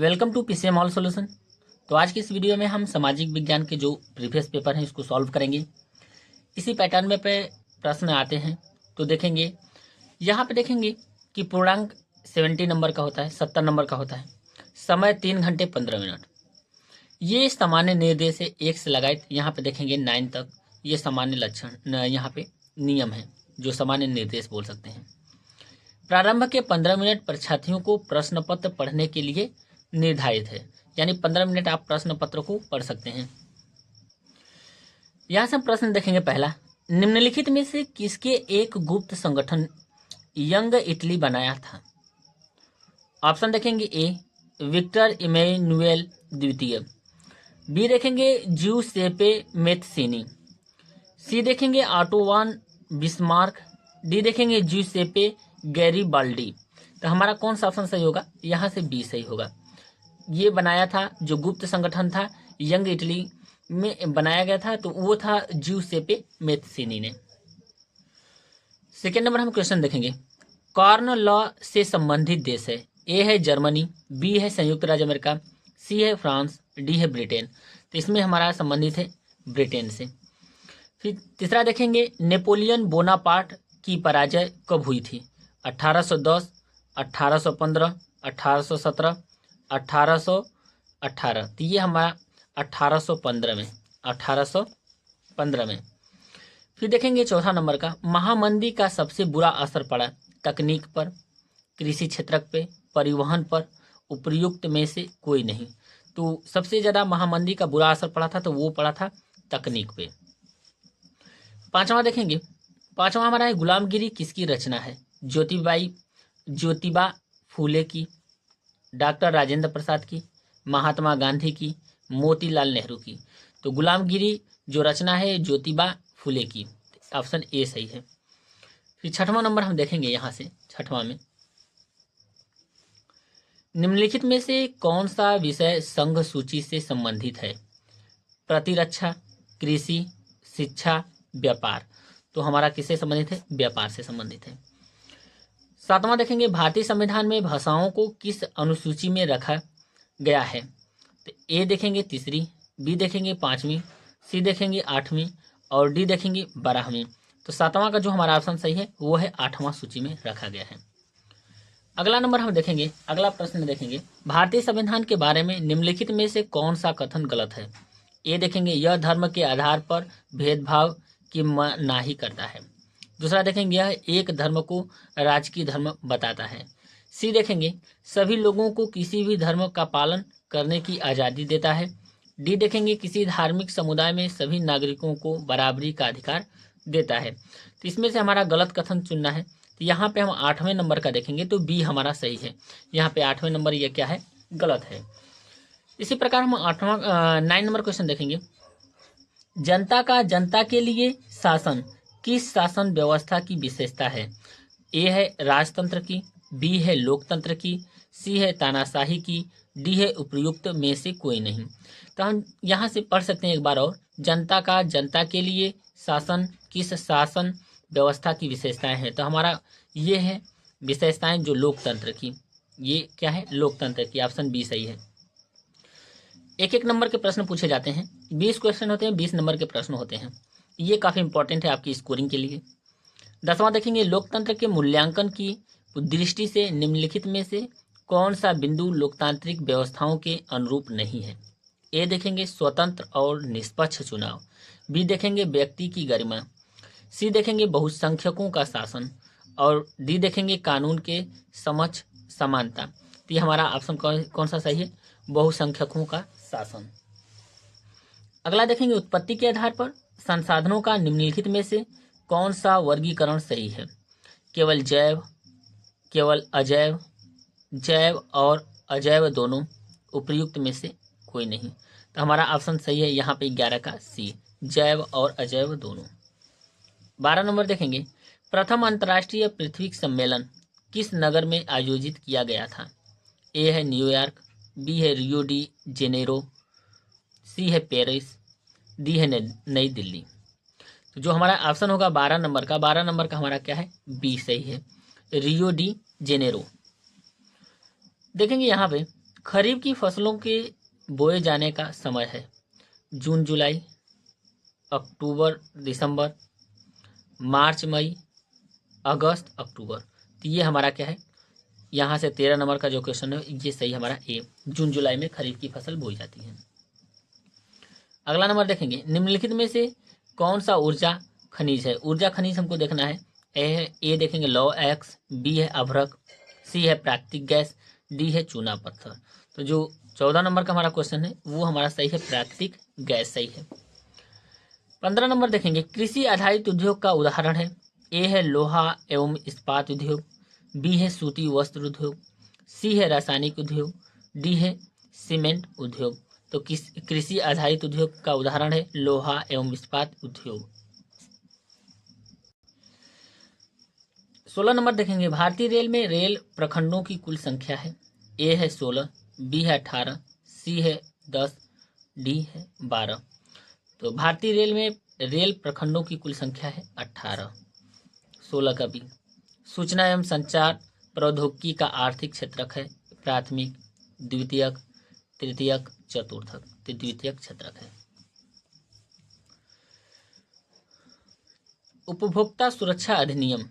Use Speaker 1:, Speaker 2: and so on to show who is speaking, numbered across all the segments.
Speaker 1: Welcome to PCM all solution. तो आज की इस वीडियो में हम सामाजिक विज्ञान के जो प्रीवियस पेपर हैं इसको सॉल्व करेंगे। इसी पैटर्न में पे प्रश्न आते हैं तो देखेंगे, यहाँ पे देखेंगे कि पूर्णांक 70 नंबर का होता है, 70 नंबर का होता है, समय 3 घंटे 15 मिनट। ये सामान्य निर्देश है 1 से लगाए यहाँ पे देखेंगे 9 तक। ये सामान्य लक्षण यहाँ पे नियम है जो सामान्य निर्देश बोल सकते हैं। प्रारंभ के 15 मिनट परीक्षार्थियों को प्रश्न पत्र पढ़ने के लिए निर्धारित है, यानी 15 मिनट आप प्रश्न पत्र को पढ़ सकते हैं। यहां से हम प्रश्न देखेंगे पहला, निम्नलिखित में से किसके एक गुप्त संगठन यंग इटली बनाया था? ऑप्शन देखेंगे ए विक्टर इमैनुएल द्वितीय, बी देखेंगे ज्यूसेपे मेत्सिनी, सी देखेंगे ऑटोवान बिस्मार्क, डी देखेंगे ज्यूसेपे गैरिबाल्डी। तो हमारा कौन सा ऑप्शन सही होगा? यहाँ से बी सही होगा। ये बनाया था जो गुप्त संगठन था यंग इटली में बनाया गया था, तो वो था ज्यूसेपे मेत्सिनी ने। सेकेंड नंबर हम क्वेश्चन देखेंगे, कॉर्न लॉ से संबंधित देश है। ए है जर्मनी, बी है संयुक्त राज्य अमेरिका, सी है फ्रांस, डी है ब्रिटेन। तो इसमें हमारा संबंधित है ब्रिटेन से। फिर तीसरा देखेंगे, नेपोलियन बोनापार्ट की पराजय कब हुई थी? 1810, 1815, 1817, 1818। तो ये हमारा 1815 में, 1815 में। फिर देखेंगे चौथा नंबर का, महामंदी का सबसे बुरा असर पड़ा तकनीक पर, कृषि क्षेत्र पे, परिवहन पर, उपयुक्त में से कोई नहीं। तो सबसे ज़्यादा महामंदी का बुरा असर पड़ा था तो वो पड़ा था तकनीक पे। पांचवा देखेंगे, पांचवा हमारा है, गुलामगिरी किसकी रचना है? ज्योतिबा फूले की, डॉक्टर राजेंद्र प्रसाद की, महात्मा गांधी की, मोतीलाल नेहरू की। तो गुलामगिरी जो रचना है ज्योतिबा फूले की। ऑप्शन ए सही है। फिर छठवां नंबर हम देखेंगे, यहाँ से छठवां में, निम्नलिखित में से कौन सा विषय संघ सूची से संबंधित है? प्रतिरक्षा, कृषि, शिक्षा, व्यापार। तो हमारा किससे संबंधित है? व्यापार से संबंधित है। सातवां देखेंगे, भारतीय संविधान में भाषाओं को किस अनुसूची में रखा गया है? तो ए देखेंगे तीसरी, बी देखेंगे 5वीं, सी देखेंगे 8वीं और डी देखेंगे 12वीं। तो सातवां का जो हमारा ऑप्शन सही है वो है 8वां सूची में रखा गया है। अगला नंबर हम देखेंगे, अगला प्रश्न देखेंगे, भारतीय संविधान के बारे में निम्नलिखित में से कौन सा कथन गलत है? ए देखेंगे, यह धर्म के आधार पर भेदभाव की मनाही करता है। दूसरा देखेंगे, यह एक धर्म को राजकीय धर्म बताता है। सी देखेंगे, सभी लोगों को किसी भी धर्म का पालन करने की आज़ादी देता है। डी देखेंगे, किसी धार्मिक समुदाय में सभी नागरिकों को बराबरी का अधिकार देता है। तो इसमें से हमारा गलत कथन चुनना है। तो यहाँ पे हम 8वें नंबर का देखेंगे तो बी हमारा सही है। यहाँ पे 8वें नंबर ये क्या है? गलत है। इसी प्रकार हम 9 नंबर क्वेश्चन देखेंगे, जनता का जनता के लिए शासन किस शासन व्यवस्था की विशेषता है? ए है राजतंत्र की, बी है लोकतंत्र की, सी है तानाशाही की, डी है उपयुक्त में से कोई नहीं। तो हम यहाँ से पढ़ सकते हैं एक बार और, जनता का जनता के लिए शासन किस शासन व्यवस्था की विशेषताएं हैं? तो हमारा ये है विशेषताएं जो लोकतंत्र की। ये क्या है? लोकतंत्र की। ऑप्शन बी सही है। एक एक नंबर के प्रश्न पूछे जाते हैं, 20 क्वेश्चन होते हैं, 20 नंबर के प्रश्न होते हैं। ये काफ़ी इंपॉर्टेंट है आपकी स्कोरिंग के लिए। 10वां देखेंगे, लोकतंत्र के मूल्यांकन की दृष्टि से निम्नलिखित में से कौन सा बिंदु लोकतांत्रिक व्यवस्थाओं के अनुरूप नहीं है? ए देखेंगे, स्वतंत्र और निष्पक्ष चुनाव, बी देखेंगे व्यक्ति की गरिमा, सी देखेंगे बहुसंख्यकों का शासन और डी देखेंगे कानून के समक्ष समानता। तो ये हमारा ऑप्शन कौन सा सही है? बहुसंख्यकों का शासन। अगला देखेंगे, उत्पत्ति के आधार पर संसाधनों का निम्नलिखित में से कौन सा वर्गीकरण सही है? केवल जैव, केवल अजैव, जैव और अजैव दोनों, उपयुक्त में से कोई नहीं। तो हमारा ऑप्शन सही है यहाँ पे 11 का सी, जैव और अजैव दोनों। 12 नंबर देखेंगे, प्रथम अंतर्राष्ट्रीय पृथ्वी सम्मेलन किस नगर में आयोजित किया गया था? ए है न्यूयॉर्क, बी है रियो डी जेनेरो, सी है पेरिस, डी है नई दिल्ली। तो जो हमारा ऑप्शन होगा 12 नंबर का, 12 नंबर का हमारा क्या है? बी सही है, रियो डी जेनेरो। देखेंगे यहाँ पे खरीफ की फसलों के बोए जाने का समय है जून जुलाई, अक्टूबर दिसंबर, मार्च मई, अगस्त अक्टूबर। तो ये हमारा क्या है, यहाँ से 13 नंबर का जो क्वेश्चन है ये सही हमारा ए, जून जुलाई में खरीफ की फसल बोई जाती है। अगला नंबर देखेंगे, निम्नलिखित में से कौन सा ऊर्जा खनिज है। ऊर्जा खनिज हमको देखना है, ए देखेंगे लौह एक्स, बी है अभ्रक, सी है प्राकृतिक गैस, डी है चूना पत्थर। तो जो 14 नंबर का हमारा क्वेश्चन है वो हमारा सही है, प्राकृतिक गैस सही है। 15 नंबर देखेंगे, कृषि आधारित उद्योग का उदाहरण है, ए है लोहा एवं इस्पात उद्योग, बी है सूती वस्त्र उद्योग, सी है रासायनिक उद्योग, डी है सीमेंट उद्योग। तो किस कृषि आधारित उद्योग का उदाहरण है लोहा एवं इस्पात उद्योग। 16 नंबर देखेंगे, भारतीय रेल में रेल प्रखंडों की कुल संख्या है, ए है 16, बी है 18, सी है 10, डी है 12। तो भारतीय रेल में रेल प्रखंडों की कुल संख्या है 18। 16 का बी। सूचना एवं संचार प्रौद्योगिकी का आर्थिक क्षेत्रक है प्राथमिक, द्वितीयक, तृतीयक, चतुर्थक। तो द्वितीयक क्षेत्रक है। उपभोक्ता सुरक्षा अधिनियम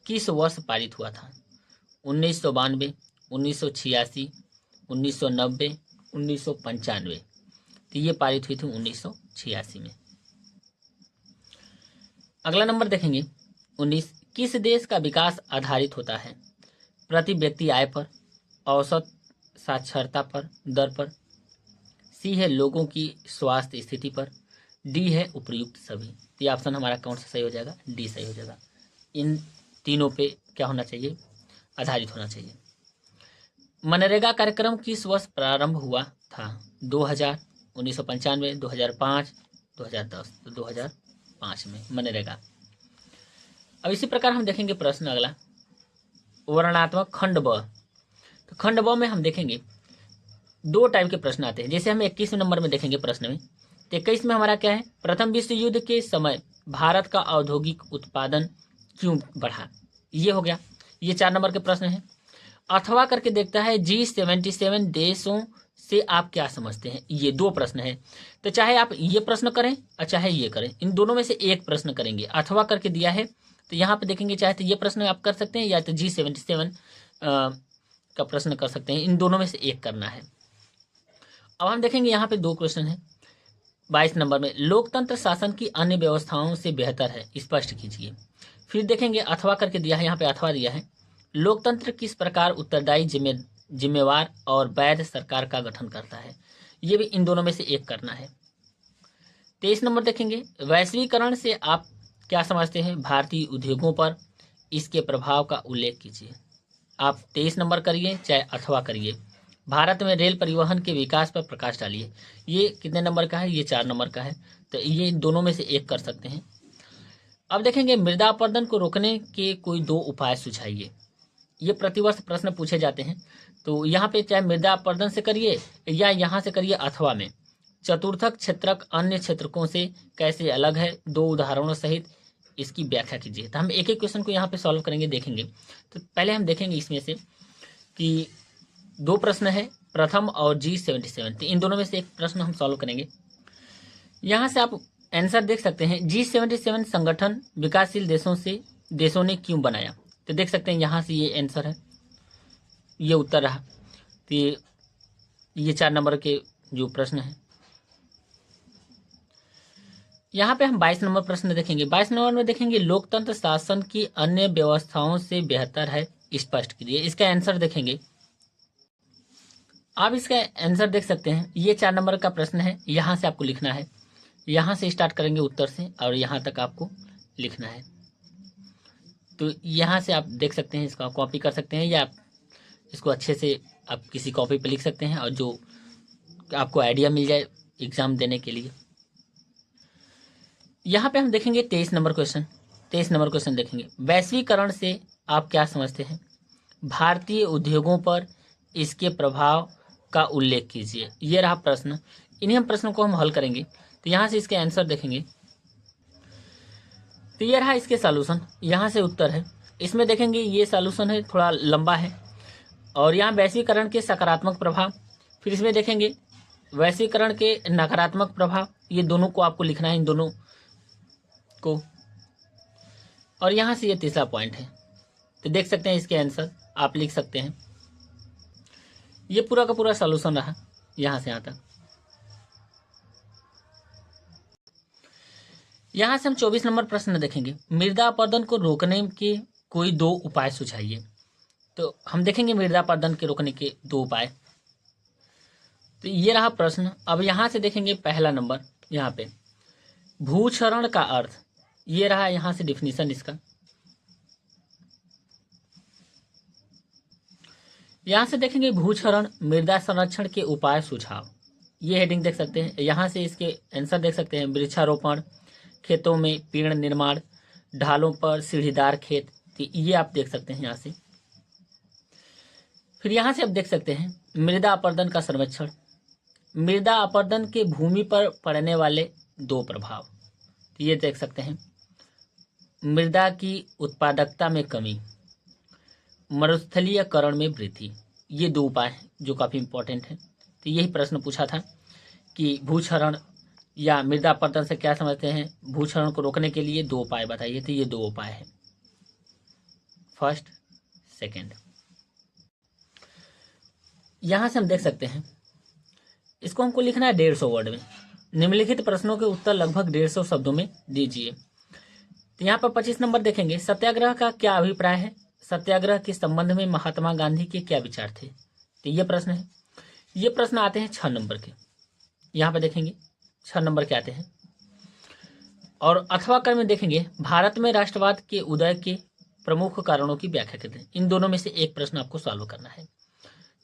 Speaker 1: किस वर्ष पारित हुआ था। 1992, 1986, 1990, 1995। तो ये पारित हुई थी 1986 में। अगला नंबर देखेंगे 19, किस देश का विकास आधारित होता है, प्रति व्यक्ति आय पर, औसत साक्षरता पर, दर पर, सी है लोगों की स्वास्थ्य स्थिति पर, डी है उपयुक्त सभी। तो ये ऑप्शन हमारा कौन सा सही हो जाएगा, डी सही हो जाएगा। इन तीनों पे क्या होना चाहिए, आधारित होना चाहिए। मनरेगा कार्यक्रम किस वर्ष प्रारंभ हुआ था, 2000, 1995, 2005, 2010। तो 2005 में मनरेगा। अब इसी प्रकार हम देखेंगे प्रश्न अगला, वर्णनात्मक खंड ब। तो खंड ब में हम देखेंगे 2 टाइप के प्रश्न आते हैं। जैसे हम 21 नंबर में देखेंगे प्रश्न में, तो 21 में हमारा क्या है, प्रथम विश्व युद्ध के समय भारत का औद्योगिक उत्पादन क्यों बढ़ा, ये हो गया। ये 4 नंबर के प्रश्न है। अथवा करके देखता है G77 देशों से आप क्या समझते हैं, ये 2 प्रश्न है। तो चाहे आप ये प्रश्न करें और चाहे ये करें, इन दोनों में से एक प्रश्न करेंगे। अथवा करके दिया है तो यहाँ पे देखेंगे, चाहे तो ये प्रश्न आप कर सकते हैं या तो G77 का प्रश्न कर सकते हैं, इन दोनों में से एक करना है। अब हम देखेंगे यहाँ पे 2 क्वेश्चन है। 22 नंबर में, लोकतंत्र शासन की अन्य व्यवस्थाओं से बेहतर है, स्पष्ट कीजिए। फिर देखेंगे अथवा करके दिया है, यहाँ पे अथवा दिया है, लोकतंत्र किस प्रकार उत्तरदायी जिम्मेवार और वैध सरकार का गठन करता है, ये भी इन दोनों में से एक करना है। 23 नंबर देखेंगे, वैश्वीकरण से आप क्या समझते हैं, भारतीय उद्योगों पर इसके प्रभाव का उल्लेख कीजिए। आप 23 नंबर करिए चाहे अथवा करिए। भारत में रेल परिवहन के विकास पर प्रकाश डालिए, ये कितने नंबर का है, ये 4 नंबर का है। तो ये दोनों में से एक कर सकते हैं। अब देखेंगे, मृदा अपरदन को रोकने के कोई 2 उपाय सुझाइए। ये प्रतिवर्ष प्रश्न पूछे जाते हैं। तो यहाँ पे चाहे मृदा अपरदन से करिए या यहाँ से करिए अथवा में। चतुर्थक क्षेत्रक अन्य क्षेत्रकों से कैसे अलग है, 2 उदाहरणों सहित इसकी व्याख्या कीजिए। तो हम एक एक क्वेश्चन को यहाँ पे सॉल्व करेंगे, देखेंगे। तो पहले हम देखेंगे इसमें से कि 2 प्रश्न है, प्रथम और G77। तो इन दोनों में से एक प्रश्न हम सॉल्व करेंगे। यहाँ से आप आंसर देख सकते हैं, G77 संगठन विकासशील देशों ने क्यों बनाया। तो देख सकते हैं यहाँ से ये आंसर है, ये उत्तर रहा। तो ये 4 नंबर के जो प्रश्न है। यहाँ पे हम 22 नंबर प्रश्न देखेंगे। 22 नंबर में देखेंगे, लोकतंत्र शासन की अन्य व्यवस्थाओं से बेहतर है, स्पष्ट कीजिए। इसका आंसर देखेंगे, आप इसका आंसर देख सकते हैं, ये 4 नंबर का प्रश्न है। यहाँ से आपको लिखना है, यहाँ से स्टार्ट करेंगे उत्तर से और यहाँ तक आपको लिखना है। तो यहाँ से आप देख सकते हैं, इसका कॉपी कर सकते हैं या आप इसको अच्छे से आप किसी कॉपी पे लिख सकते हैं और जो आपको आइडिया मिल जाए एग्जाम देने के लिए। यहाँ पे हम देखेंगे 23 नंबर क्वेश्चन। 23 नंबर क्वेश्चन देखेंगे, वैश्वीकरण से आप क्या समझते हैं, भारतीय उद्योगों पर इसके प्रभाव का उल्लेख कीजिए। ये रहा प्रश्न। इन्हीं हम प्रश्नों को हम हल करेंगे। तो यहाँ से इसके आंसर देखेंगे, तो ये रहा इसके सॉल्यूशन, यहाँ से उत्तर है। इसमें देखेंगे ये सॉल्यूशन है, थोड़ा लंबा है और यहाँ वैश्वीकरण के सकारात्मक प्रभाव, फिर इसमें देखेंगे वैश्वीकरण के नकारात्मक प्रभाव, ये दोनों को आपको लिखना है, इन दोनों को। और यहाँ से ये तीसरा पॉइंट है, तो देख सकते हैं इसके आंसर आप लिख सकते हैं। ये पूरा का पूरा सॉल्यूशन रहा यहाँ से यहाँ तक। यहाँ से हम 24 नंबर प्रश्न देखेंगे, मृदा अपरदन को रोकने के कोई 2 उपाय सुझाइए। तो हम देखेंगे मृदा अपरदन के रोकने के 2 उपाय। तो ये रहा प्रश्न। अब यहाँ से देखेंगे पहला नंबर, यहाँ पे भूक्षरण का अर्थ, ये रहा यहाँ से डिफिनीशन इसका। यहाँ से देखेंगे भूक्षरण मृदा संरक्षण के उपाय सुझाव, ये हेडिंग देख सकते हैं। यहाँ से इसके आंसर देख सकते हैं, वृक्षारोपण, खेतों में पेड़ निर्माण, ढालों पर सीढ़ीदार खेत, तो ये आप देख सकते हैं यहाँ से। फिर यहाँ से आप देख सकते हैं मृदा अपरदन का सर्वेक्षण, मृदा अपरदन के भूमि पर पड़ने वाले 2 प्रभाव, तो ये देख सकते हैं, मृदा की उत्पादकता में कमी, मरुस्थलीयकरण में वृद्धि, ये 2 उपाय हैं जो काफ़ी इंपॉर्टेंट है। तो यही प्रश्न पूछा था कि भूक्षरण या मृदा अपरदन से क्या समझते हैं, भूक्षरण को रोकने के लिए 2 उपाय बताइए। तो ये 2 उपाय है, फर्स्ट सेकंड। यहाँ से हम देख सकते हैं, इसको हमको लिखना है 150 वर्ड में। निम्नलिखित प्रश्नों के उत्तर लगभग 150 शब्दों में दीजिए। तो यहाँ पर 25 नंबर देखेंगे, सत्याग्रह का क्या अभिप्राय है, सत्याग्रह के संबंध में महात्मा गांधी के क्या विचार थे। तो ये प्रश्न है। ये प्रश्न आते हैं 6 नंबर के, यहाँ पे देखेंगे 6 नंबर के आते हैं। और अथवा क्रम में देखेंगे, भारत में राष्ट्रवाद के उदय के प्रमुख कारणों की व्याख्या करते हैं। इन दोनों में से एक प्रश्न आपको सॉल्व करना है।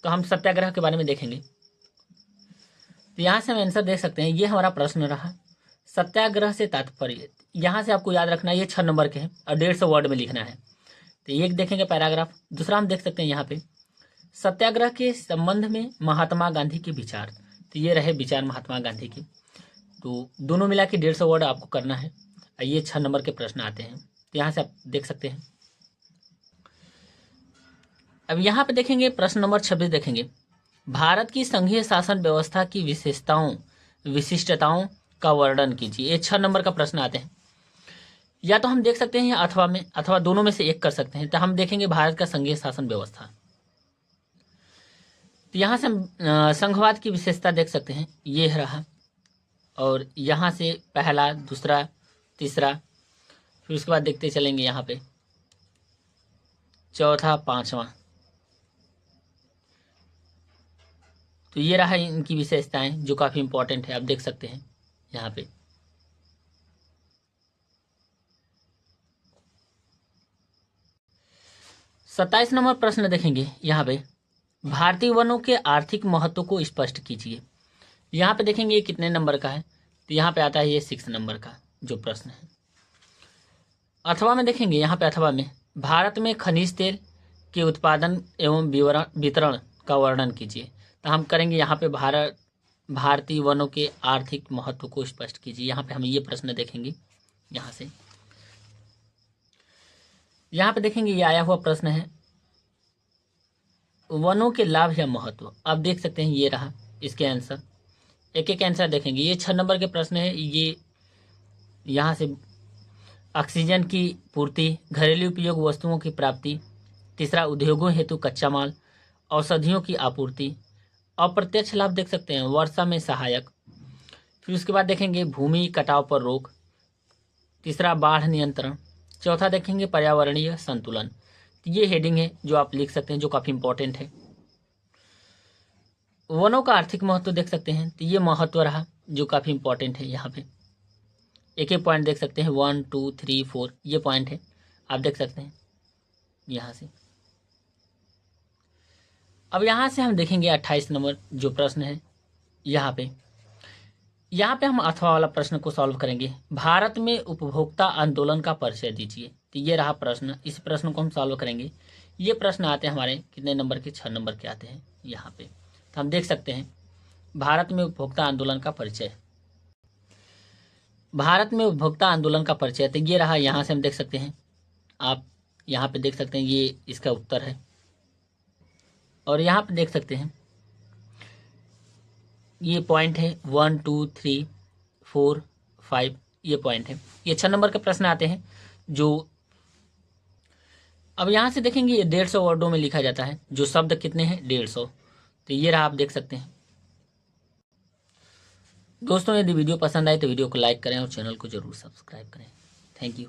Speaker 1: तो हम सत्याग्रह के बारे में देखेंगे। तो यहाँ से हम आंसर देख सकते हैं, ये हमारा प्रश्न रहा, सत्याग्रह से तात्पर्य। यहाँ से आपको याद रखना है, ये 6 नंबर के हैं और 150 वर्ड में लिखना है। तो एक देखेंगे पैराग्राफ। दूसरा हम देख सकते हैं यहाँ पे, सत्याग्रह के संबंध में महात्मा गांधी के विचार। तो ये रहे विचार महात्मा गांधी के। तो दोनों मिला के 150 वर्ड आपको करना है। ये 6 नंबर के प्रश्न आते हैं। तो यहाँ से आप देख सकते हैं। अब यहाँ पे देखेंगे प्रश्न नंबर 26 देखेंगे, भारत की संघीय शासन व्यवस्था की विशिष्टताओं का वर्णन कीजिए। ये 6 नंबर का प्रश्न आते हैं। या तो हम देख सकते हैं अथवा में, अथवा दोनों में से एक कर सकते हैं। तो हम देखेंगे भारत का संघीय शासन व्यवस्था। तो यहाँ से हम संघवाद की विशेषता देख सकते हैं, ये रहा। और यहाँ से पहला, दूसरा, तीसरा, फिर उसके बाद देखते चलेंगे यहाँ पे चौथा, पांचवा। तो ये रहा इनकी विशेषताएं जो काफ़ी इंपॉर्टेंट है, आप देख सकते हैं यहाँ पे। सत्ताईस नंबर प्रश्न देखेंगे यहाँ पे, भारतीय वनों के आर्थिक महत्व को स्पष्ट कीजिए। यहाँ पे देखेंगे ये कितने नंबर का है। तो यहाँ पे आता है ये 6 नंबर का जो प्रश्न है। अथवा में देखेंगे, यहाँ पे अथवा में, भारत में खनिज तेल के उत्पादन एवं वितरण का वर्णन कीजिए। तो हम करेंगे यहाँ पे भारतीय वनों के आर्थिक महत्व को स्पष्ट कीजिए। यहाँ पे हम ये प्रश्न देखेंगे। यहाँ से यहाँ पे देखेंगे ये आया हुआ प्रश्न है, वनों के लाभ या महत्व। आप देख सकते हैं ये रहा इसके आंसर। एक एक आंसर देखेंगे। ये 6 नंबर के प्रश्न है। ये यहाँ से ऑक्सीजन की पूर्ति, घरेलू उपयोग वस्तुओं की प्राप्ति, तीसरा उद्योगों हेतु कच्चा माल, औषधियों की आपूर्ति, अप्रत्यक्ष लाभ देख सकते हैं, वर्षा में सहायक। फिर उसके बाद देखेंगे भूमि कटाव पर रोक, तीसरा बाढ़ नियंत्रण, चौथा देखेंगे पर्यावरणीय संतुलन। ये हेडिंग है जो आप लिख सकते हैं, जो काफ़ी इंपॉर्टेंट है। वनों का आर्थिक महत्व देख सकते हैं। तो ये महत्व रहा जो काफ़ी इंपॉर्टेंट है। यहाँ पे एक एक पॉइंट देख सकते हैं, 1, 2, 3, 4 ये पॉइंट है, आप देख सकते हैं यहाँ से। अब यहाँ से हम देखेंगे 28 नंबर जो प्रश्न है। यहाँ पे हम अथवा वाला प्रश्न को सॉल्व करेंगे। भारत में उपभोक्ता आंदोलन का परिचय दीजिए। तो ये रहा प्रश्न, इस प्रश्न को हम सॉल्व करेंगे। ये प्रश्न आते हैं हमारे कितने नंबर के, 6 नंबर के आते हैं यहाँ पे। तो हम देख सकते हैं भारत में उपभोक्ता आंदोलन का परिचय। भारत में उपभोक्ता आंदोलन का परिचय, तो ये रहा। यहाँ से हम देख सकते हैं, आप यहाँ पे देख सकते हैं ये इसका उत्तर है। और यहाँ पे देख सकते हैं ये पॉइंट है 1 2 3 4 5, ये पॉइंट है। ये 6 नंबर के प्रश्न आते हैं जो अब यहाँ से देखेंगे ये 150 वर्डों में लिखा जाता है, जो शब्द कितने हैं 150। तो ये रहा, आप देख सकते हैं। दोस्तों यदि वीडियो पसंद आए तो वीडियो को लाइक करें और चैनल को जरूर सब्सक्राइब करें। Thank you.